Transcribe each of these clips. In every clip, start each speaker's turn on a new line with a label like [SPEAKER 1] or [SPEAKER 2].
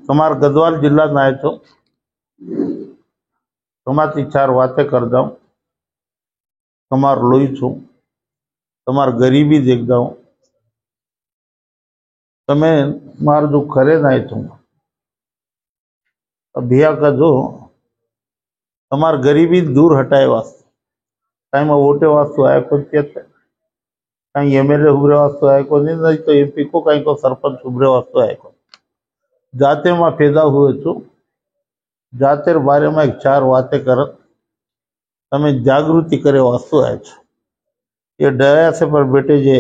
[SPEAKER 1] तमार गढ़वाल जिला ना आए छो तमारी 4 बातें कर जाऊं तमार लोई छू तमार गरीबी देख जाऊं तमें मार जो करे ना छू भैया का जो तमार गरीबी दूर हटाए वास्ते कहीं में वोटे वास्तु आए को कहीं एमएलए उभरे वास्तु आए को नहीं तो एमपी को कहीं को सरपंच उभरे वास्तु आए को जाते में पैदा हुए छू जाते बारे में 4 बातें कर तमें जागृति करे वास्तु आए छो ये डया से पर बेटे जे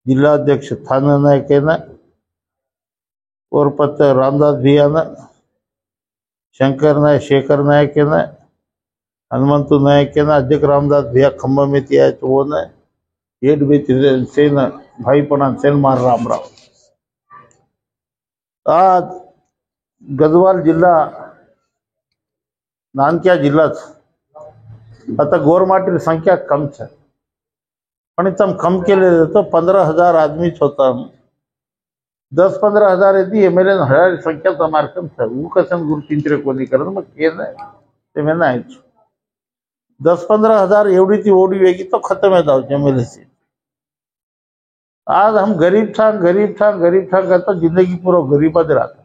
[SPEAKER 1] जिला अध्यक्ष थाना नायक है और पत्ते रामदास भैया ना शंकर नायक शेखर नायक है हनुमंतु नायक है अध्यक्ष रामदास भैया खंबा में थी आए तो वो न हेड भी से न भाई पना सेन मार रामराव आज गढ़वाल जिला नानक्या जिला आता गोरमाटी संख्या कम है पण तम कम केले तो 15,000 आदमी होता 10-15,000 यदि एमएलए हजार संख्या तमार कम है वो कसन गुरुतींद्र कोणी करत मग के नाही ते मैं नाही 10-15,000 एवढी ती ओडी वेगी तो खत्म है दाव एमएलए से आज हम गरीब था करता जिंदगी पूरा गरीबात रहता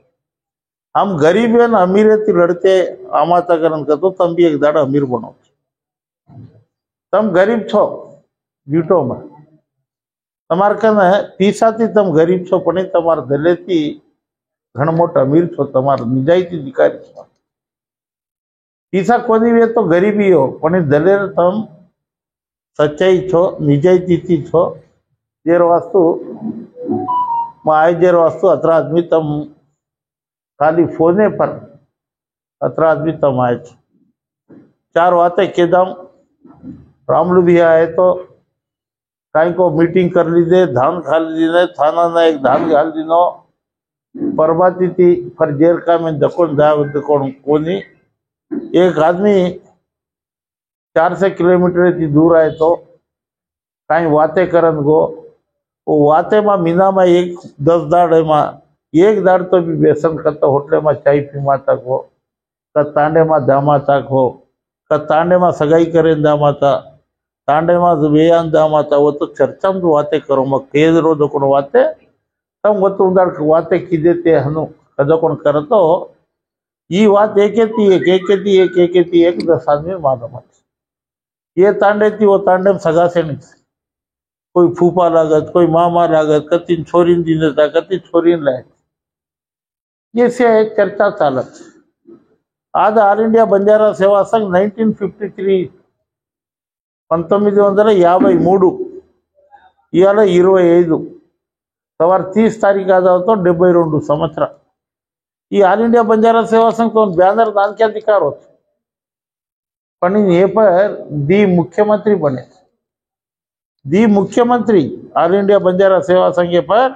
[SPEAKER 1] हम गरीब है ना अमीर है लड़ते आमाता करण करतो तम भी एक दाड़ा अमीर बनो तम गरीब छो जीटो में तमार कने पीसाती तम गरीब छो पण तमार दलेती घण मोट अमीर छो तमार निजायती अधिकारी छो पीसा कोनी वे तो गरीबी हो पण दलेर तम सच्चाई छो निजायती थी छो जेर वास्तु आय जेर वास्तु अत्र आदमी तम खाली फोने पर अत्र आदमी तम आए 4 बातें के दाम रामलू भी आए तो कहीं को मीटिंग कर लीजिए धान खा लीजिए थाना ना एक धान घाल दीनो परबाती थी पर जेर का में दकोन जाए कोनी एक आदमी 400 किलोमीटर थी दूर आए तो कहीं बातें करन गो वो वाते में मीना में 10 दाड़े में एक दाड़ तो भी बेसन करता होटले में चाय पीमा तक हो का तांडे में दामा तक हो का तांडे में सगाई करें दामा था तांडे में बेयान दामा था वो तो चर्चा में बातें करो मैं केज रो दो कौन बातें तम वो तो उधर बातें की देते हनु कदो कौन करतो ये बात एक थी 10 आदमी मालूम ये तांडे थी वो तांडे में सगा से नहीं कोई फूफा लागत कोई मामा लागत कति छोरीन दी देता कति छोरीन लायक ये से चर्चा चालत आज ऑल इंडिया बंजारा सेवा संघ 1953 1953 ఇవాళ 25 సవార్ 30 తారీఖు ఆదాతో 72 సంవత్సర ఈ ఆల్ इंडिया बंजारा सेवा संघ तो बैनर दान के अधिकार होते पण ये पर दी मुख्यमंत्री बने दी मुख्यमंत्री ऑल इंडिया बंजारा सेवा संघ पर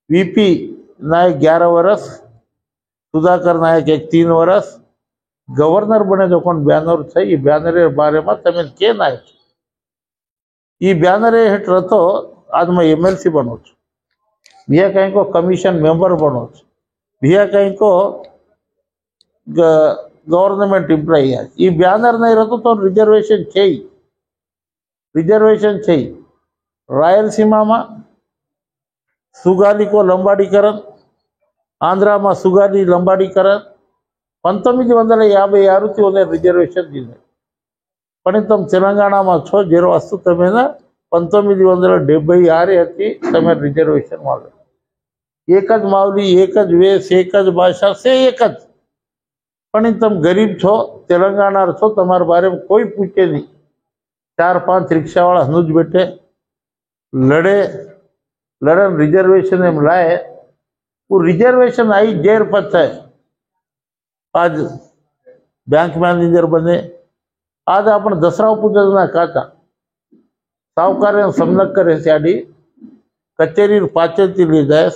[SPEAKER 1] वीपी नायक 11 वर्ष सुधाकर नायक 3 वर्ष गवर्नर बने जो कौन बैनर है ये बैनर बारे में तमें के नायक ये बैनर हेठ रहतो आज मैं एमएलसी बनो भैया कहीं को कमीशन मेंबर बनो भैया कहीं को गवर्नमेंट एम्प्लॉई है ये बैनर नहीं रहतो तो रिजर्वेशन चाहिए रायलसीमा में सुगाली को लंबाड़ीकरण आंध्रा में सुगाली लंबाड़ीकरण 1956 रिजर्वेशन दी पण तम तेलंगाणा में छो जेरो वस्तु तमें 1976 थी तमें रिजर्वेशन मांगो एक ज मावली एक ज वेश एक ज भाषा से एक ज पण तम गरीब छो तेलंगाणा छो तमार बारे में कोई पूछे नहीं 4-5 रिक्शा वाला हनुज बैठे लड़न रिजर्वेशन में लाए वो रिजर्वेशन आई जेर पत है आज बैंक मैनेजर बने आज अपन दसरा पूजा काचा सावकार समनक करे सियाडी कचेरी पाचे थी ले जाए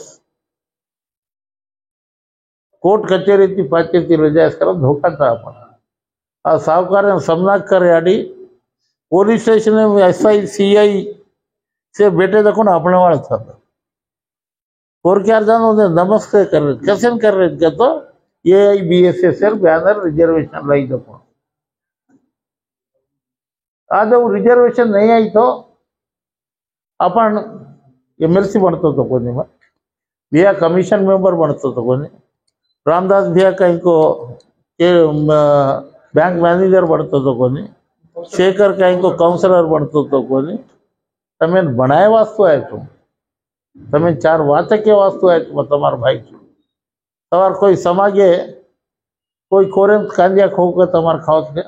[SPEAKER 1] कोर्ट कचेरी थी पाचे थी ले जाए कर धोखा था अपन आ सावकार समनक करे आडी पुलिस स्टेशन में SI CI से बेटे देखो ना अपने वाला था 4 जन नमस्ते कर रहे कैसे कर रहे क्या तो AIBSSL बैनर रिजर्वेशन लाई दो आज वो रिजर्वेशन नहीं आई तो अपन MLC बनतो तो कोणी मग भैया कमिशन मेंबर बनतो तो कोणी रामदास भैया कहीं को बैंक मैनेजर बनतो तो कोणी शेखर कहीं को काउंसलर बनतो तो कोणी तमें बनाए वास्तु है तमें 4 वाचके वास्तु है तुम्हार भाई तमार कोई समागे कोई कोरेन कांदिया खो के तमार खाओ के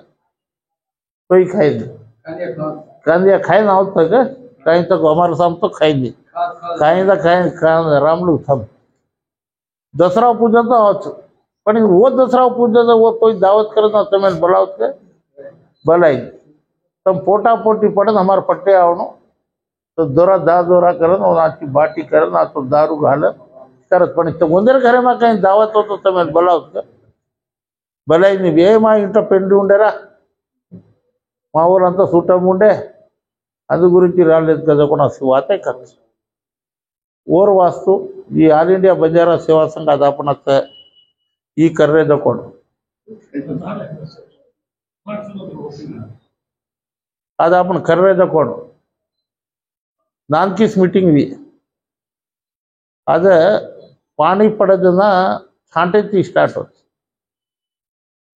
[SPEAKER 1] कोई खाई नहीं कांदिया खाई ना होता के कहीं तक हमारे साम तो खाई नहीं कहीं ना कहीं रामलू थम दसरा पूजा तो आज पर वो दसरा पूजा तो वो कोई दावत करे ना तमें बुलाओ के बुलाई तम पोटा पोटी पड़े हमारे पट्टे आवनो तो दोरा दोरा करन और आची बाटी करन आ तो दारू घालन करत पण तो गोंदर घरे में कहीं दावत हो तो तमें बुलाओ के बुलाई नहीं बे मा इंट पेंडी उंडेरा మా ఊరంతా సుట్టం ఉండే అందు గురించి రాలేదు కదా కూడా వాతే ఖర్చు ఓర్ వాస్తు ఈ ఆల్ ఇండియా బంజారా సేవా సంఘ ಅದಾಪನತ್ತ ಈ ಕರ್ರೆ ದಕೊಂಡು ಅದಾಪನ ಕರ್ರೆ ದಕೊಂಡು ನಾನ್ಕಿಸ್ ಮೀಟಿಂಗ್ भी ಅದ ಪಾನಿ ಪಡೆದನ ಥಾಂಟೆತಿ ಸ್ಟಾರ್ಟ್ ಹೋಯ್ತು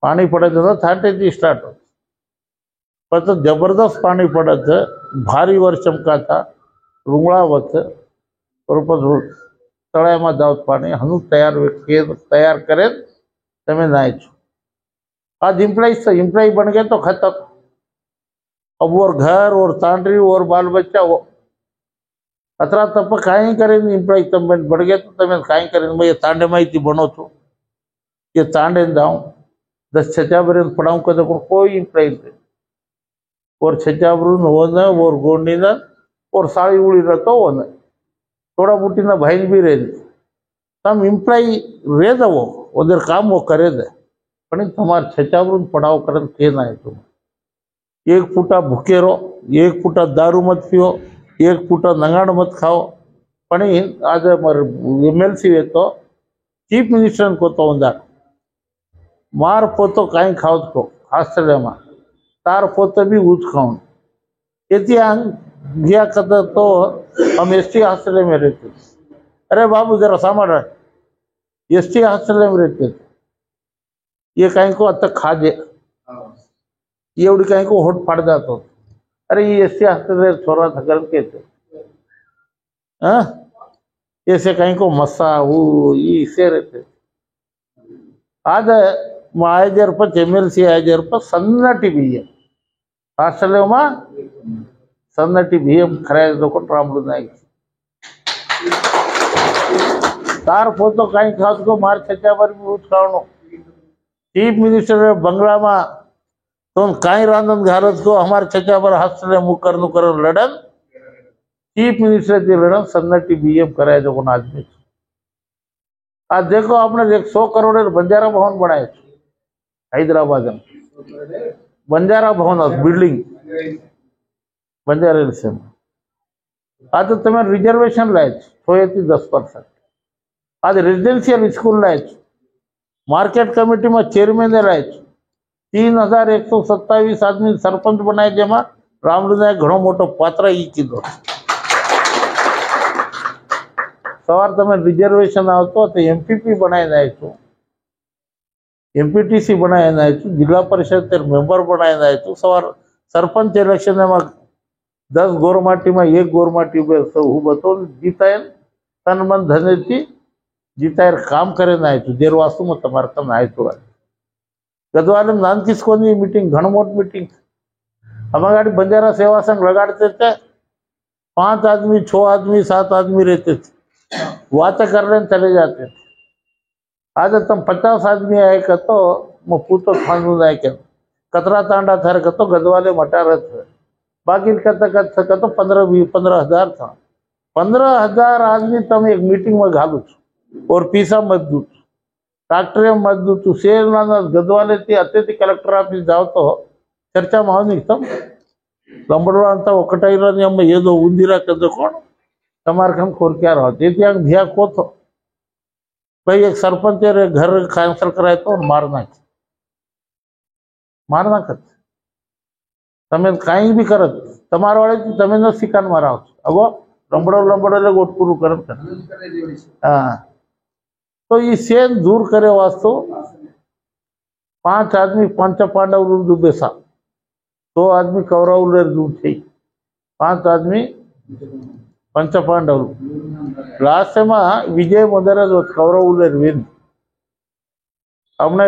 [SPEAKER 1] पानी पड़े थाटे स्टार्ट हो तो जबरदस्त पानी पड़े थे भारी वर्ष चमका था रुंगड़ावत और तड़ा में दावत पानी हनु तैयार करे तमें नाय छो आज इम्प्लॉय बन गए तो खत्म अब और घर और तांडरी और बाल बच्चा वो अतरा तप कहीं करे इम्प्लॉय तम बढ़ गए तो तमें कहीं करे मैं ये तांडे माहिती बनो छो ये तांडे दाऊं 10 छचाबर पढ़ाऊँ का तो कोई इम्प्लॉय नहीं और छचाबर होना और गोंडी ना और साड़ी उड़ी रहता हो ना थोड़ा बूटी ना भाई भी रहे तम इम्प्लॉय रहे दो वो उधर काम वो करे दे पर तुम्हारे छचाबर पढ़ाओ करन के ना है तुम एक फूटा भूखे रहो एक फूटा दारू मत पियो एक फूटा नंगाड़ मत खाओ पण आज MLC है तो चीफ मिनिस्टर को तो उंदा मार पोतो कहीं खाओ को हॉस्टल में तार पोते भी ऊँच खाओ गया कदा तो हम ST हॉस्टल में रहते अरे बाबू जरा सामान ST हॉस्टल में रहते ये कहीं को अब तक खा जे ये उड़ी कहीं को होट फाड़ जाता अरे ये ST हॉस्टल छोरा था कर के थे ऐसे कहीं को मस्सा वो ये इसे रहते आज आयजर पर MLC आयजर पर सन्नटी भी है हास्टल में सन्नटी भी हम खराय दो रामुलू नायक तार फोटो कहीं खास को मार छचावर भी उठ खावनो चीफ मिनिस्टर बंगला में तो कहीं रांधन घालत को हमारे छचावर हास्टल मुकर नुकर लड़न चीफ मिनिस्टर की लड़न सन्नटी BM कराए दो आदमी आज देखो आपने 100 करोड़ बंजारा भवन बनाए हैदराबाद में बंजारा भवन बिल्डिंग बंजारा से आज तमें रिजर्वेशन लाए 10% आज रेजिडेंशियल स्कूल लाए मार्केट कमिटी में चेयरमैन लाए 3127 आदमी सरपंच बनाए जेमा रामलू नायक घणो मोटो पात्र ई कीधो सवार तमें रिजर्वेशन आवतो तो MPP बनाए नायचो MPTC बनाए नायचो जिला परिषद मेंबर बनाए नायचो सवार सरपंच इलेक्शन में 10 गोरमाटी में 1 गोरमाटी हूँ बतो जीताए तन मन धने थी जीताए काम करे नायचो देर वास्तु में तमार कम आयतो गदवाल में नान किसको मीटिंग घण मोट मीटिंग हमारे गाड़ी बंजारा सेवा संघ लगाड़ते थे 5 आदमी 6 आदमी 7 आदमी रहते थे बातें कर रहे चले जाते थे आज तुम 50 आदमी आए का तो मैं पूतो खानू आए के कतरा तांडा थर का तो गदवाले मटा रहे थे बाकी का तो 15,000 था 15,000 आदमी तुम एक मीटिंग में घालू और पीसा मत दू ट्रैक्टर मत दू तू शेर ना गदवाले थी अत्यति कलेक्टर ऑफिस जाओ तो चर्चा में तुम लंबड़ा अंत ఒకటైరని అమ్మ ఏదో ఉందిరా కదా కోण તમારે કેમ કોરક્યાર હોત એ ત્યાં ભ્યા કોતો ભાઈ એક સરપંચ ઘર કેન્સલ કરાય તો માર નાખત તમે કાંઈ બી કરત તમારા વાળે તમે ન શિકાન મારાવ અગો લંબડો એટલે ગોટ પૂરું કરત हाँ तो ये सेन दूर करे वास्तव 5 आदमी पंच पांडव बेसा 2 आदमी कौरव दूर थे 5 आदमी पंच पांडव लास्ट में विजय मदर कौरव वेन हमने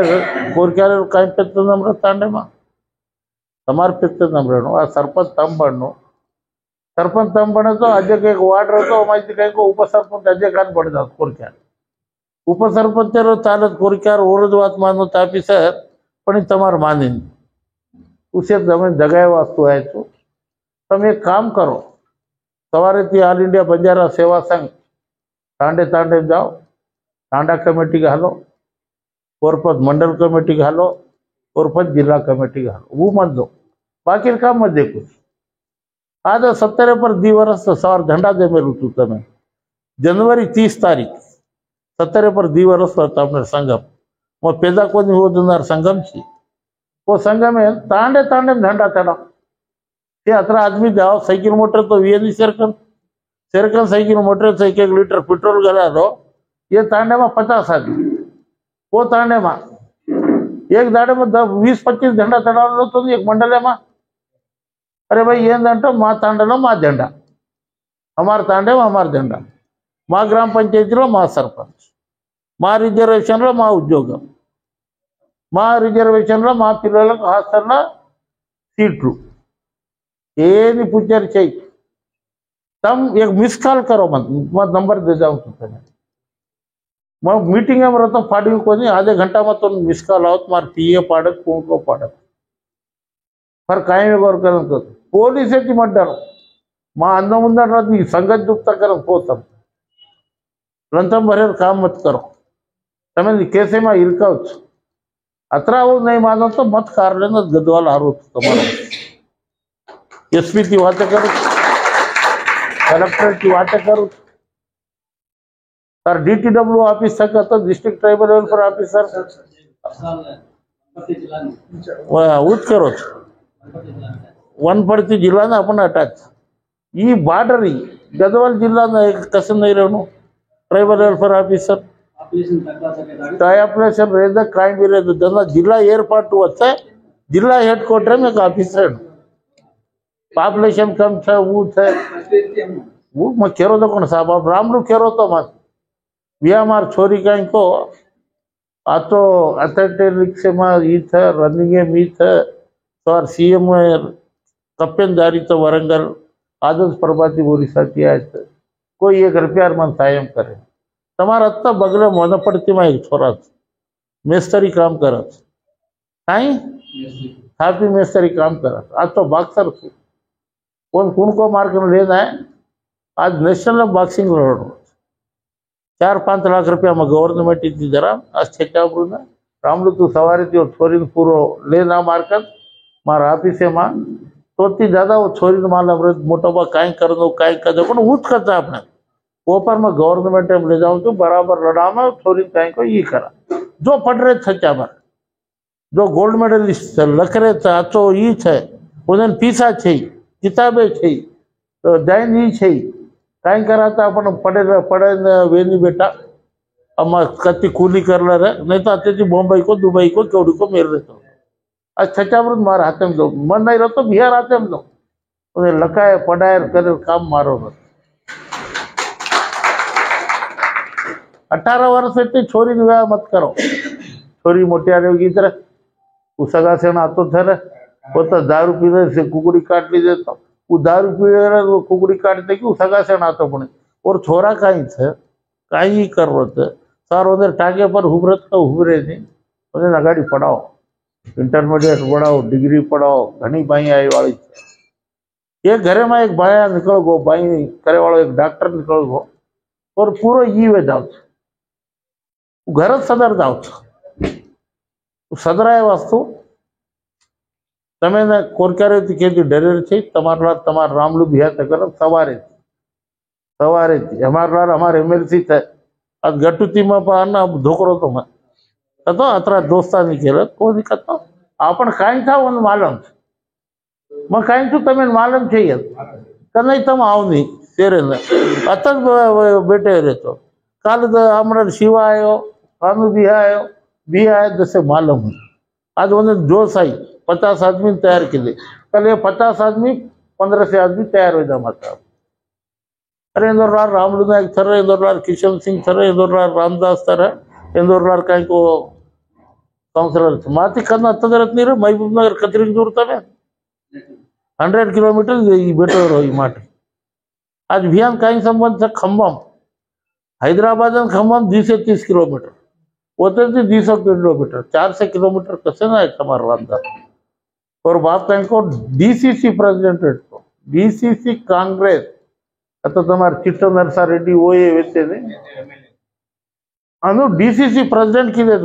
[SPEAKER 1] कोरक्यार कहीं पेत नम्र तांडे में तमार पेत नम्र आ सरपंच तम बनो सरपंच तम बने तो अजय के वार्ड रहो माहिती कहीं को उपसरपंच अजय खान पड़ जाओ कोरक्यार उपसरपंच चालत कोरक्यार ओरज बात मानो तापी सर पण तमार मानी उसे तमें जगह वास्तु है तो तम एक काम करो सवारे थी ऑल इंडिया बंजारा सेवा संघ तांडे तांडे जाओ तांडा कमेटी घालो कोरपत मंडल कमेटी घालो कोरपत जिला कमेटी घालो वो मत दो बाकी काम मत देखो आज 70 पर 2 वर्ष सवार झंडा दे मेरू तू तमें जनवरी 30 तारीख 70 पर 2 वर्ष अपने संगम वो पैदा को हो दिनार संगम थी वो संगम में तांडे तांडे झंडा चढ़ाओ ये 18 आदमी जाओ साइकिल मोटर तो वी सेरकन साइकिल मोटर से 1 लीटर पेट्रोल गला दो ये तांडे में 50 आदमी वो तांडे में एक दाड़े में 20-25 झंडा चढ़ा लो तो एक मंडले में अरे भाई ये मा तांडलो मा झंडा हमार तांडे में हमार झंडा మా గ్రామ పంచాయతీలో మా సర్పంచ్ మా రిజర్వేషన్లో మా ఉద్యోగం మా రిజర్వేషన్లో మా పిల్లలకు హాస్టల్లో సీట్లు ఏది పుచ్చారు చెయ్యి तम एक मिस कॉल करो मत नंबर दे जाऊँ तो मैं मीटिंग में रहता पाड़ी को नहीं आधे घंटा में तो मिस कॉल आओ तुम्हारे पीए पाड़क कौन को पाड़क पर कायम गौर कर पोलिस मत डरो माँ अंद मुंदी संगत दुखता कर पोतम लंचम भरे काम मत करो तमें केसे में इरकाव अतरा वो नहीं मानो तो मत कार लेना गदवाल हारो तुम्हारा एसपी की बातें करो कलेक्टर की बातें करो सर DTW ऑफिस तक तो डिस्ट्रिक्ट ट्राइबल वेलफेयर ऑफिसर उच करो वनपर्ती जिला ना अपन अटैच ये बॉर्डर ही गदवाल जिला ना एक कसम नहीं रहनो ट्राइबल वेलफेयर ऑफिसर टाइप्लेशन रहता कहीं भी रहता जना जिला एयरपोर्ट वच्चे जिला हेड क्वार्टर में एक ऑफिसर पॉपुलेशन कम थे वो मैं केरो तो कौन साहब आप रामलू केरो तो मत भी हमार छोरी कहीं को आ तो एथलेटिक्स में ये थे रनिंग में थे तो और CM कप्पन जारी तो वरंगल आदर्श प्रभाती ओडिशा किया है कोई 1 रुपया मन सायम करे तमारा अत्ता बगले मोन पड़ती में एक छोरा मेस्तरी काम करत कहीं हापी मेस्तरी काम करत आज तो बॉक्सर थी कौन को मार कर लेना है आज नेशनल बॉक्सिंग लड़ 4-5 लाख रुपया में गवर्नमेंट इतनी जरा आज छेचाबरू ने रामलू तू सवारी थी और छोरी पूरो लेना मारकर मार ऑफिस में तो ज्यादा वो छोरी माल मोटो बा कहीं कर दो कहीं कर दो ऊट करता अपने ऊपर में गवर्नमेंट में ले जाऊं तो बराबर लड़ा में छोरी कहीं को ये करा जो पढ़ रहे थे चाबर जो गोल्ड मेडलिस्ट लख रहे थे तो ये थे उन्हें पीसा छे किताबें छे तो जाइन ये छे कहीं करा था अपन पढ़े वेनी बेटा अब कति कूली कर रहे नहीं तो आते बॉम्बई को दुबई को केवड़ी को मेर रहे तो आज छचावृत मार हाथे में दो मन नहीं रहो तो बिहार हाथे में दो उन्हें लकाए पढ़ाए करे काम मारो 18 वर्ष से छोरी विवाह मत करो छोरी मोटी आने तरह सगा से आतो थे वो तो दारू पीने से कुकड़ी काट ली देता वो दारू पी वो कुकड़ी काटते कि सगा से आतो पड़े और छोरा कहीं थे कहीं कर रहे थे सर उधर टाके पर हुबरत का हुबरे नहीं उन्हें अगाड़ी पढ़ाओ इंटरमीडिएट पढ़ाओ डिग्री पढ़ाओ घनी बाई आई वाली एक घरे में एक बाया निकल गो बाई करे वालों एक डॉक्टर निकल गो और पूरा ये वे जाओ घर सदर जाओ सदराय वस्तु तमें कोरक्यारे के डरे छे तमार रामलू बिहा तक सवारे सवारे हमारे एमएलसी थे आज गटुती में पण धोकरो तो मैं तो अत्र दोस्तानी केलं कोई दिक्कत ना आपण काय था ಒಂದು मालूम मैं काय तू तमें मालूम चाहिए तो नहीं तुम आओ नहीं तेरे ने अतक बेटे रहते काल हमारे शिवा आयो कानू भी आयो जैसे मालूम है आज उन्हें जोश आई 50 आदमी तैयार किए कल ये 50 आदमी 15 से आदमी तैयार हो जाता था अरे इंदौरलाल रामलू नायक थर इंदौरलाल किशन सिंह थर इंदौरलाल रामदास थर इंदौरलाल कहीं को काउंसलर माती करना तदरत नहीं रहे महबूब नगर कतरी दूर तमें 100 किलोमीटर बेटर रही माटे आज अभियान कहीं संबंध से खम्भम हैदराबाद और खम्भम 20 से 30 किलोमीटर होते थे 200 किलोमीटर 400 किलोमीटर कसे ना है हमारा रामदास और बाप कहीं को डीसीसी प्रेसिडेंट तो डीसीसी कांग्रेस आता तुम्हारे चिट्टा नरसा रेड्डी वो ये वेते ने अनु डीसीसी प्रेसिडेंट की देत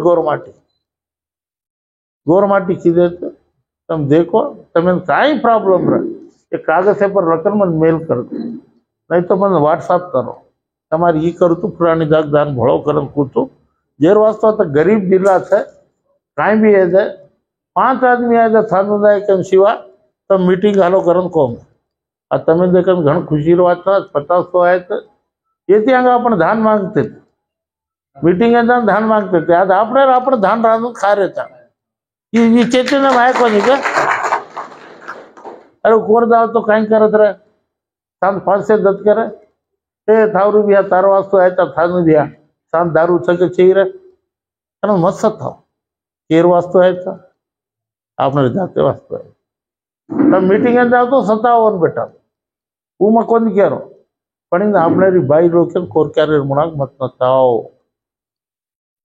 [SPEAKER 1] गौरमाटी की देत तुम देखो तुम्हें काई प्रॉब्लम रहे ये कागज से पर रकम मन मेल कर दो नहीं तो मन व्हाट्सएप करो तुम्हारी ये करो तो पुरानी दाग दान भड़ो करन कूतो जेर वास्तव तो गरीब जिला है कहीं भी है 5 आदमी है सामुदायिक शिवा तो मीटिंग हालो करन कोम आ तमें देखन घण खुशी रो बात 50 तो आए तो ये अंग अपन धान मांगते मीटिंग धान मांगते थे आज आपण धान रांधून खा रहता ये चेतन माय कोणी का अरे कोर जाओ तो कहीं करत रहे सांत 5 से दत करे ए थावरू बिया तार वास्तु है तो थानु बिया सांत दारू छके चाहिए रहे मस्त था केर वास्तु है तो आपने जाते वास्तु है तब मीटिंग जाओ तो 57 बेटा वो मैं कौन कह रहा पण आपने बाई रोके कोर कैरियर मुना मत नताओ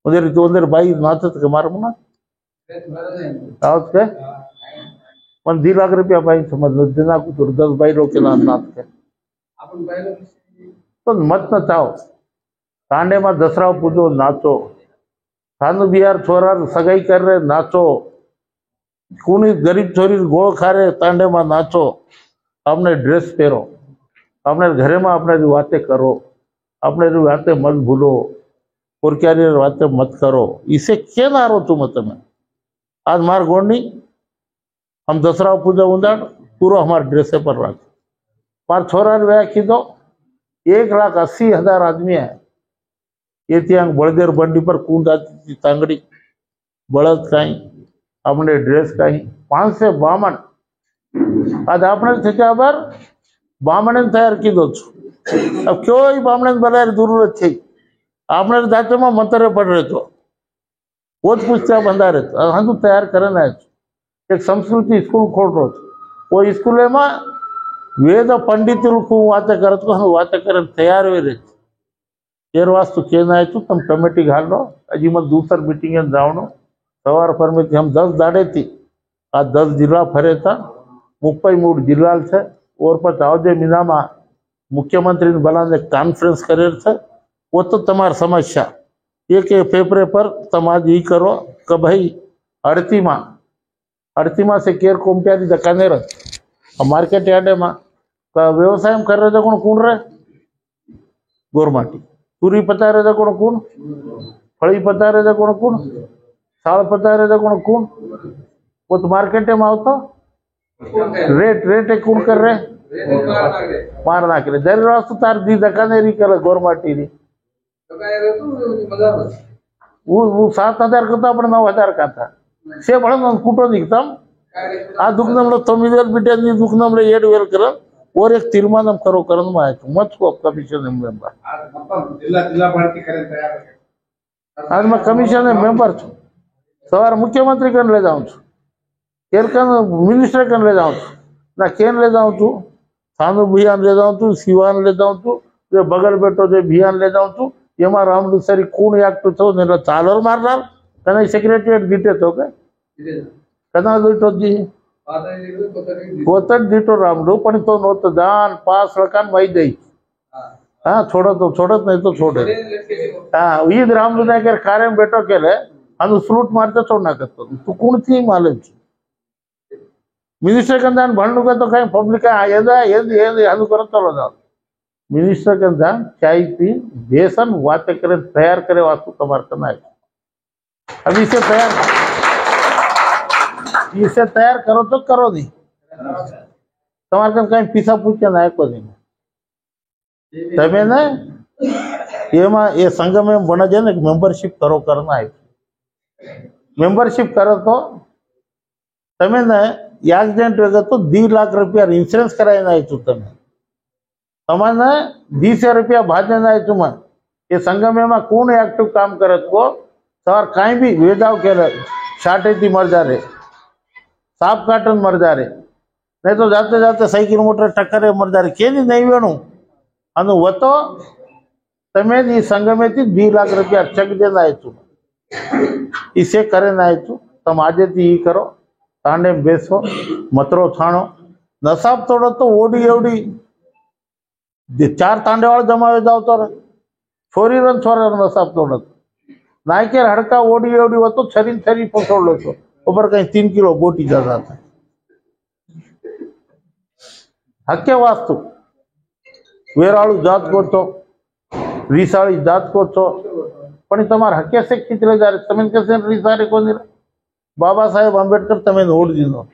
[SPEAKER 1] उधर बाई नाचत के मार मुना आओ के पण 2 लाख रुपया बाई समझ लो दिना को 10 बाई रोके ना नाच के तो मत नचाओ तांडे में दसरा पूजो नाचो थानु बिहार छोरा सगाई कर रहे नाचो कोनी गरीब छोरी गोल खा रहे तांडे में नाचो अपने ड्रेस पहरो अपने घरे में अपने बातें करो अपने बातें मत भूलो और क्या बातें मत करो इसे क्या ना रो तुम तुम्हें आज मार गोंडी हम दसरा पूजा उंदाड़ पूरा हमारे ड्रेसे पर रख मार छोरा व्याह की दो 1,80,000 आदमी है ये ત્યાં बड़देर बंडी पर कूद आती थी तांगड़ी बड़द कहीं अपने ड्रेस कहीं 5 से 52 आज आपने थे बार बामणे तैयार की दो अब क्यों ही बामणे बनाए जरूरत है आपने जाते में मंतरे पड़ रहे तो वो पूछता बंदा रहे हम तो तैयार करे ना एक संस्कृति स्कूल खोल रो वो स्कूल में वेद पंडित वाते करत को हम वाते कर तैयार हुए रहते तेर वास्तु कहना है तो तुम कमेटी घाल लो अजी मैं दूसर मीटिंग जावनो सवार पर में हम 10 दाड़े थी आज 10 जिला फरे था 33 जिला है और पर आवजे महीना में मुख्यमंत्री बलाने कॉन्फ्रेंस करे थे वो तो तुम्हार समस्या एक पेपर पर तुम आज ये करो कि भाई अड़तीमा से केर कोमटियारी दकाने रह मार्केट यार्ड में व्यवसाय कर रहे थे कौन रहे गोरमाटी तुरी पता रहे थे कौन फड़ी पता रहे थे कौन साल पता रहे थे कौन वो तो मार्केट में आवता रेट कौन कर रहे मार ना करे दर वास्तु तार दी दकाने री कर गोरमाटी री वो 7,000 का था अपने 9,000 का था से बड़ा कुटो दिखता आ दुखनम तमिल बिटे दुखनम 7,000 कर और एक तीर्मान करो करन में आयो मत को कमीशन मेंबर आज मैं कमीशन मेंबर छू सवार मुख्यमंत्री कन ले जाऊं छू केर कन मिनिस्टर कन ले जाऊं छू ना केन ले जाऊं छू थानु अभियान ले जाऊं छू सिवान ले जाऊं छू जो बगल बेटो जो अभियान ले जाऊं छू एमा रामलू सरी कोण एक्ट थो ने चालर मारनार कने सेक्रेटरीट दीटे तो के कना दीटो जी कोतट दीटो रामलू पण तो नोत दान पास रकान वही दई हाँ छोड़ो तो छोड़त नहीं तो छोड़े हाँ ईद रामलू ने के कार्य में बेटो केले अनु फ्रूट मारते छोड़ ना करतो तू कोण थी मालूम मिनिस्टर कंदान भणनु का तो कहीं पब्लिक आयदा ये अनु करत चलो जाओ मिनिस्टर के जान चाय पी बेसन बातें करे तैयार करे वास्तु तुम्हारे करना है। अब इसे तैयार करो तो करो नहीं તમારે કઈ પીસા પૂછે ના આપ્યો નહીં તમે ને એમાં એ સંગમ એમ બને છે ને મેમ્બરશીપ કરો કરना है। मेंबरशिप करो तो तमें ने एक्सीडेंट वगैरह तो 2 लाख रुपया इन्शुरन्स करायना है तमें तमने 20 रुपया भाजना है तुम ये संगम में कोण एक्टिव काम करत को सर कहीं भी वेदाव के शाटे थी मर जा रहे साफ काटन मर जा रहे नहीं तो जाते जाते साइकिल मोटर टक्कर मर जा रहे के नहीं वेणु अनु वो तो तमें ये संगम में 2 लाख रुपया चेक देना है तुम इसे करे ना है तम आज थी करो तांडे बेसो मतरो थाणो नसाब तोड़ो तो ओडी एवडी 4 तांडे वाला जमावे जाओ तो छोरी रन छोरा नसाब तोड़ो नायके हड़का ओडी एवडी हो तो छरी छरी पकड़ लो तो ऊपर कहीं 3 किलो बोटी जाता था हक्के वास्तु वेराळू जात को तो रीसाळी जात को तो पण तमारे हक्के से खींचले जा रहे तमें कैसे रीसारे को नहीं बाबा साहेब आंबेडकर तमें वोट दीनो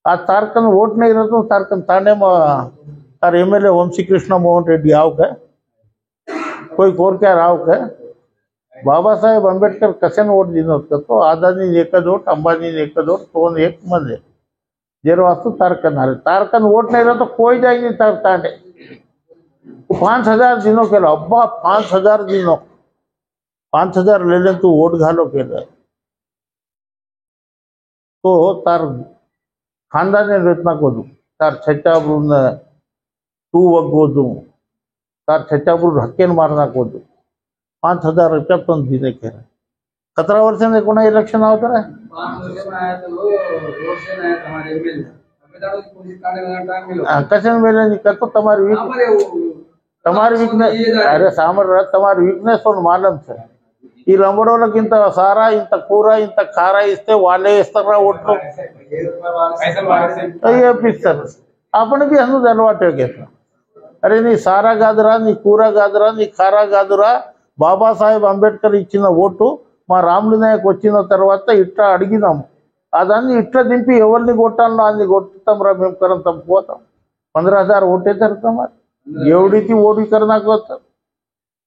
[SPEAKER 1] आ तारकन वोट नहीं रहते तारकन तांडे में तार एमएलए वंशी कृष्ण मोहन रेड्डी आव के कोई कोर क्या राव के बाबा साहेब आंबेडकर कसे वोट दीनो तो आदानी एक वोट अंबानी एक वोट तो एक मजे जेर वास्तु तारकन आ तारकन वोट नहीं रहा तो कोई जाए नहीं तार तांडे 5000 दिनों के अब्बा 5000 दिनों 5000 ले ले तू वोट घालो के तो तार खानदाने रचना को दू तार छचाबरू ने तू वगो दू तार छचाबरू हक्केन मारना को दू 5000 रुपया तो दीने के कतरा वर्ष ने कोना इलेक्शन आवता है कशन मेले नहीं कर तो तुम्हारी वीकनेस अरे सामर तुम्हारी वीकनेस और मालूम से ఈ లంబడోళ్ళకి ఇంత సారా ఇంత కూర ఇంత కార ఇస్తే వాళ్ళే ఇస్తారా ఓట్లు వేపిస్తారు అప్పటికి అందుకు అలవాటు కదా అరే నీ సారా కాదురా నీ కూర కాదురా నీ కారా కాదురా బాబాసాహెబ్ అంబేద్కర్ ఇచ్చిన ఓటు మా రాములు నాయక్ వచ్చిన తర్వాత ఇట్లా అడిగినాము అదాన్ని ఇట్లా దింపి ఎవరిని కొట్టాలనో అన్ని కొట్టుతాం రా మేము కరంతం పోతాం 15000 वोटे करता मार एवढी ती वोट करना होता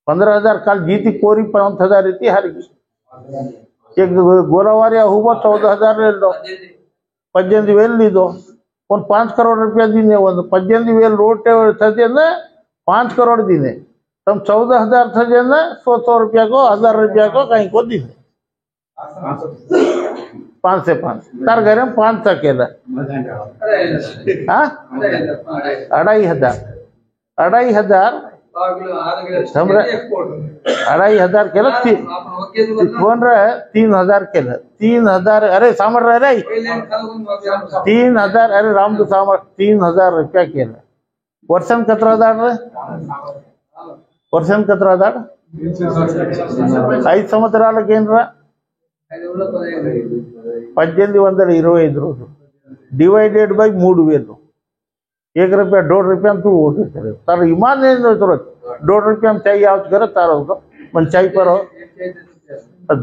[SPEAKER 1] 15000 काल जीती कोरी 5000 थी हार गई एक गोलावारी हुआ 14000 ले लो 18000 लीधो पण 5 करोड़ रुपया दीने 18000 रोड थे ने 5 करोड़ दीने तम 14000 थे ने 100 रुपया को 1000 रुपया को कहीं को दीने 5 से 5 तार घरे 5 सा केला हाँ 2500 2500 केलं 3000 केलं 3000 अरे सामर रे 3000 अरे रामदू सामर 3000 रुपया केलं वर्षन 17000 रे वर्षन 17000 5 సంవత్సరాల కేంద్ర 1825 రోజు डिवाइडेड बाय 3000 1 रुपया 1.5 रुपया तू वोट करे तार ईमान नहीं जरूरत 1.5 रुपया में चाहिए आज करे तारो मन चाय पर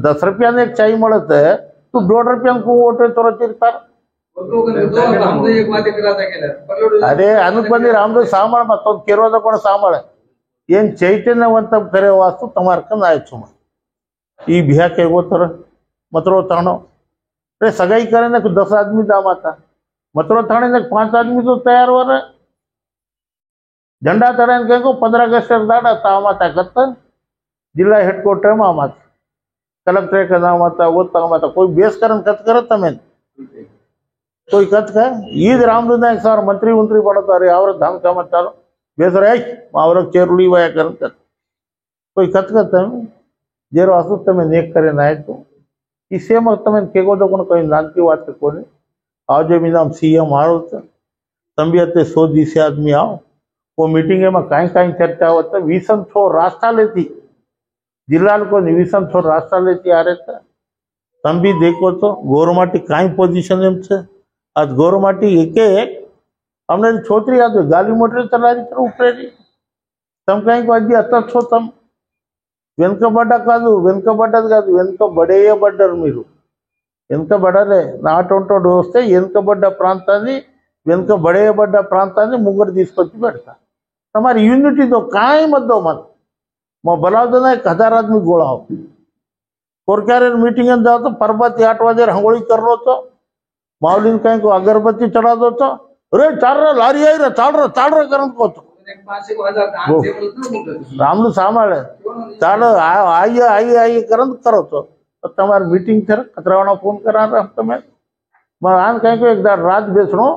[SPEAKER 1] 10 रुपया ने एक चाय મળત तू 1.5 रुपया को वोट तो तार अरे अनुपंदी रामदेव सामळ मत केरोद कोण सामळ ಏನ್ ಚೈತನ್ಯವಂತ ಕರೆ ವಾಸ್ತು ತಮಾರ್ಕನ್ ಆಯ್ತು ಈ बिहा के वो तर मतरो थानो अरे सगाई करे ना 10 आदमी दाम आता मतरो थाने ने 5 आदमी तो तैयार हो रहे झंडा तड़न के को 15 अगस्त दाड़ा तामाता करत जिला हेडक्वार्टर में आमात कलेक्टर का नाम आता वो तामाता कोई बेस करन कत करत तमें कोई कत का ईद रामदू नायक सर मंत्री पड़ता अरे और धाम का मत चालो बेस रे और चेरुली वाया करत कोई कत करता जेरो आसु तमें नेक करे ना तो इसे मत तमें केगो तो कोई नानकी बात कोने आज मी नाम सीएम आरो तंबियते 100 दिसे आदमी आओ वो मीटिंग में कहीं चर्चा होता विषम छो रास्ता लेती जिला को विषम छो रास्ता लेती आ रहे तम भी देखो तो गौरमाटी कहीं पोजीशन एम से आज गौरमाटी एक हमने छोकरी आज गाली मोटर चला रही ऊपर तम कहीं को अजी अत छो तम వెనుకబడ్డ కాదు వెనుకబడ్డది కాదు వెనుకబడేయబడ్డారు మీరు వెనుకబడలే నాటంటోడు వస్తే వెనుకబడ్డ ప్రాంతాన్ని వెనుకబడేయబడ్డ ప్రాంతాన్ని ముంగడు తీసుకొచ్చి పెడతా તમારી યુનિટી તો કાંઈ મત મત બનાવતો ના 1000 આદમી ગોળાઓ કોરક્યારે मीटिंग जाओ तो परबत 8 वाजे रंगोळी कर लो तो माऊलीन कहीं को अगरबत्ती चढ़ा दो तो अरे चाल रहा लारी आई रहा चाल रहा करन को तो रामलू सामाळे चाल आइए आइए आइए करन करो तो તમારી मीटिंग थे कतरावाना फोन करा તમે आन कहीं को एक रात बेचनो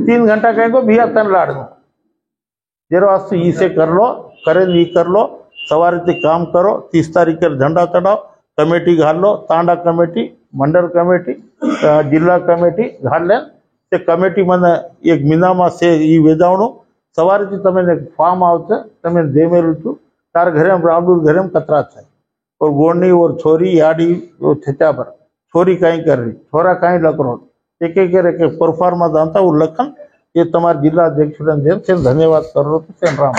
[SPEAKER 1] 3 घंटा कहीं को बिया तन लाड़नो जरा वास्तु ई से कर लो करे नहीं कर लो सवारी काम करो 30 तारीख झंडा चढ़ाओ कमेटी घाल लो तांडा कमेटी मंडल कमेटी जिला कमेटी घाल ले ते कमेटी मन एक मीनामा से ई वेजावणो सवारी तमें फॉर्म आवते तमें दे मेलू छू तार घरे रामडूर घरे कतरा है और गोणी और छोरी याडी थेचा पर छोरी कहीं कर रही छोरा कहीं लख रो एक एक परफॉर्मा जानता वो लखन ये तुम्हारे जिला अध्यक्ष धन्यवाद कर रो तो राम